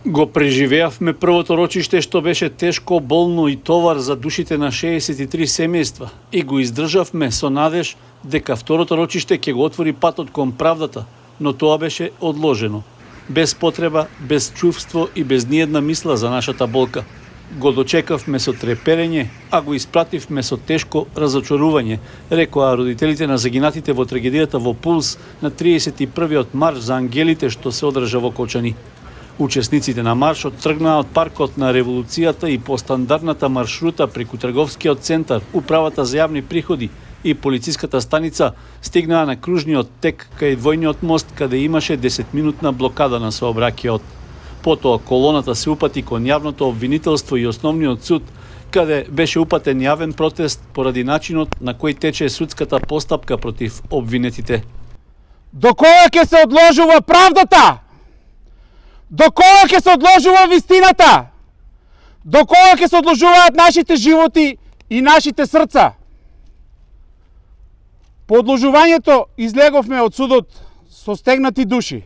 Го преживеавме првото рочиште што беше тешко, болно и товар за душите на 63 семејства и го издржавме со надеж дека второто рочиште ќе го отвори патот кон правдата, но тоа беше одложено. Без потреба, без чувство и без ниедна мисла за нашата болка. Го дочекавме со треперење, а го испративме со тешко разочарување, рекоа родителите на загинатите во трагедијата во Пулс на 31 марш за ангелите што се одржа во Кочани. Учесниците на маршот тргнаа од паркот на Револуцијата и по стандардната маршрута преку трговскиот центар, управата за јавни приходи и полициската станица стигнаа на кружниот тек кај двојниот мост, каде имаше 10-минутна блокада на сообраќајот. Потоа колоната се упати кон јавното обвинителство и основниот суд, каде беше упатен јавен протест поради начинот на кој тече судската постапка против обвинетите. До кога ќе се одложува правдата? До кога ќе се одложува вистината? До кога ќе се одложуваат нашите животи и нашите срца? По одложувањето излеговме од судот со стегнати души.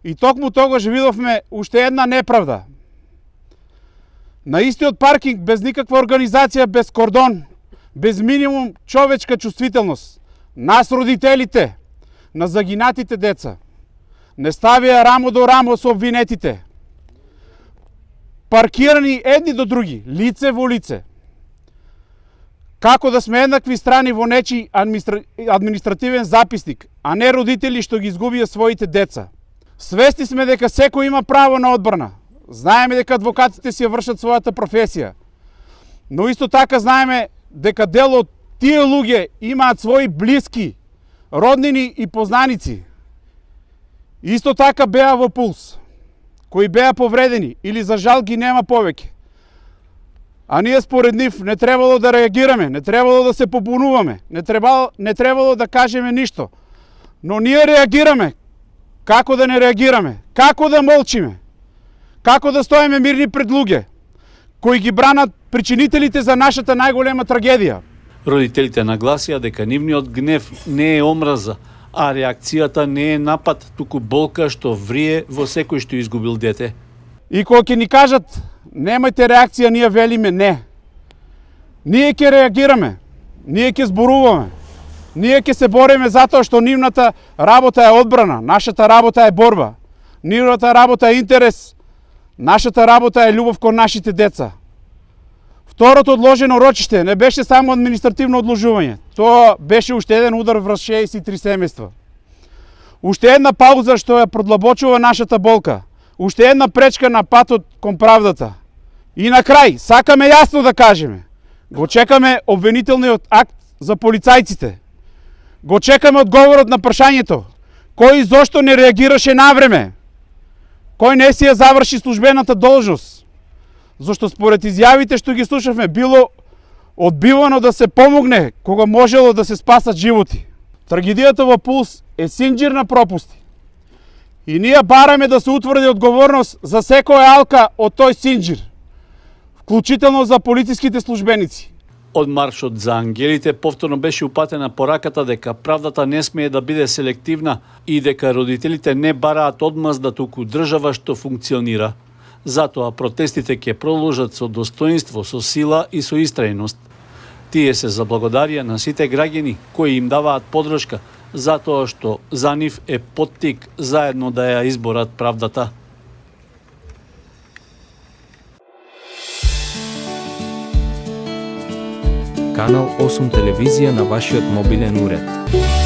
И токму тогаш видовме уште една неправда. На истиот паркинг, без никаква организација, без кордон, без минимум човечка чувствителност, нас родителите на загинатите деца не ставија рамо до рамо со обвинетите. Паркирани едни до други, лице во лице. Како да сме еднакви страни во нечи административен записник, а не родители што ги изгубија своите деца. Свесни сме дека секој има право на одбрана. Знаеме дека адвокатите си ја вршат својата професија. Но исто така знаеме дека дел од тие луѓе имаат своји блиски, роднини и познаници. Исто така беа во Пулс, кои беа повредени или за жал ги нема повеќе. А ние според нив не требало да реагираме, не требало да се побунуваме, не требало да кажеме ништо. Но ние реагираме. Како да не реагираме? Како да молчиме? Како да стоиме мирни пред луѓе кои ги бранат причинителите за нашата најголема трагедија? Родителите нагласија дека нивниот гнев не е омраза, а реакцијата не е напад, туку болка што врие во секој што изгубил дете. И кога ќе ни кажат немајте реакција, ние велиме не. Ние ќе реагираме, ние ќе зборуваме, ние ќе се бориме затоа што нивната работа е одбрана, нашата работа е борба, нивната работа е интерес, нашата работа е љубов кон нашите деца. Второто одложено рочиште не беше само административно одложување, тоа беше уште еден удар врз 63 семејства. Уште една пауза што ја продлабочува нашата болка, уште една пречка на патот кон правдата. И на крај, сакаме јасно да кажеме, го чекаме обвинителниот акт за полицајците. Го чекаме одговорот на прашањето, кој зошто не реагираше навреме, кој не си ја заврши службената должност, зашто според изјавите што ги слушавме било одбивано да се помогне кога можело да се спасат животи. Трагедијата во Пулс е синџир на пропусти. И ние бараме да се утврди одговорност за секоја алка од тој синџир, вклучително за полициските службеници. Од маршот за ангелите повторно беше упатена пораката дека правдата не смее да биде селективна и дека родителите не бараат одмазда, туку држава што функционира. Затоа протестите ќе продолжат со достоинство, со сила и со истрајност. Тие се за благодарија на сите граѓани кои им даваат поддршка, затоа што за нив е поттик заедно да ја изборат правдата. Канал 8 телевизија на вашиот мобилен уред.